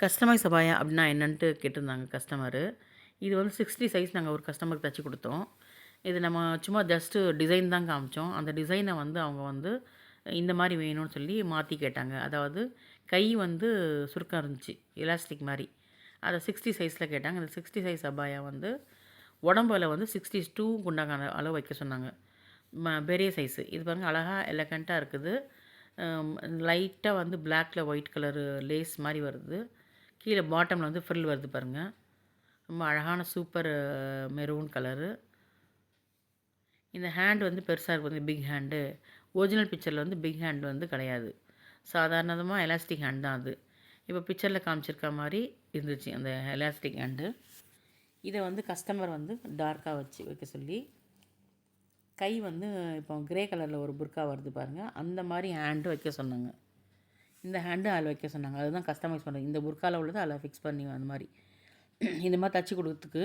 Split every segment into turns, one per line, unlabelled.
Customise அபாயா அப்படின்னா என்னன்ட்டு கேட்டிருந்தாங்க கஸ்டமரு. இது வந்து 60 சைஸ் நாங்கள் ஒரு கஸ்டமருக்கு தச்சு கொடுத்தோம். இது நம்ம சும்மா ஜஸ்ட்டு டிசைன் தான் காமிச்சோம். அந்த டிசைனை வந்து அவங்க வந்து இந்த மாதிரி வேணும்னு சொல்லி மாற்றி கேட்டாங்க. அதாவது கை வந்து சுருக்கம் இருந்துச்சு, எலாஸ்டிக் மாதிரி. அதை 60 சைஸில் கேட்டாங்க. அந்த 60 சைஸ் அபாயா வந்து உடம்புல வந்து 62 குண்டான அளவு வைக்க சொன்னாங்க. பெரிய சைஸு. இது பாருங்கள் அழகாக எலகண்ட்டாக இருக்குது. லைட்டாக வந்து பிளாக்ல ஒயிட் கலரு லேஸ் மாதிரி வருது. கீழே பாட்டமில் வந்து ஃப்ரில் வருது பாருங்கள். ரொம்ப அழகான சூப்பர் மெரூன் கலரு. இந்த ஹேண்ட் வந்து பெருசாக இருக்குது, பிக் ஹேண்டு. ஒரிஜினல் பிக்சரில் வந்து பிக் ஹேண்ட் வந்து கிடையாது. சாதாரணமாக எலாஸ்டிக் ஹேண்ட் தான் அது. இப்போ பிக்சரில் காமிச்சிருக்க மாதிரி இருந்துச்சு அந்த எலாஸ்டிக் ஹேண்டு. இதை வந்து கஸ்டமர் வந்து டார்க்காக வச்சு வைக்க சொல்லி, கை வந்து இப்போ கிரே கலரில் ஒரு புர்க்கா வருது பாருங்கள், அந்த மாதிரி ஹேண்டு வைக்க சொன்னாங்க. இந்த ஹேண்டு அதில் வைக்க சொன்னாங்க. அதுதான் கஸ்டமைஸ் பண்ணுறது. இந்த புர்க்காவில் உள்ளது அதில் ஃபிக்ஸ் பண்ணி அந்த மாதிரி இந்த மாதிரி தச்சு கொடுத்ததுக்கு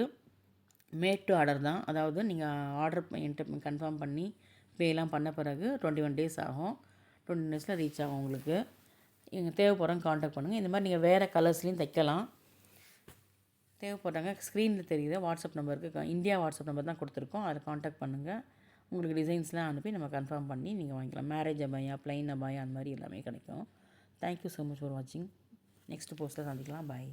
மேட் டு ஆர்டர் தான். அதாவது நீங்கள் ஆர்டர் என்கிட்ட கன்ஃபார்ம் பண்ணி பேலாம் பண்ண பிறகு 21 டேஸ் ஆகும். 21 டேஸில் ரீச் ஆகும் உங்களுக்கு. எங்கள் தேவைப்படுறவங்க காண்டாக்ட் பண்ணுங்கள். இந்த மாதிரி நீங்கள் வேறு கலர்ஸ்லேயும் தைக்கலாம். தேவைப்படுறாங்க ஸ்க்ரீனில் தெரியுது வாட்ஸ்அப் நம்பருக்கு, இந்தியா வாட்ஸ்அப் நம்பர் தான் கொடுத்துருக்கோம். அதில் காண்டாக்ட் பண்ணுங்கள். உங்களுக்கு டிசைன்ஸ்லாம் அனுப்பி நம்ம கன்ஃபார்ம் பண்ணி நீங்கள் வாங்கிக்கலாம். மேரேஜ் அபாயா, ப்ளைன் அபாயா அந்த மாதிரி எல்லாமே கிடைக்கும். தேங்க்யூ ஸோ மச் ஃபார் வாட்சிங். நெக்ஸ்ட் போஸ்ட்டில் சந்திக்கலாம். பாய்.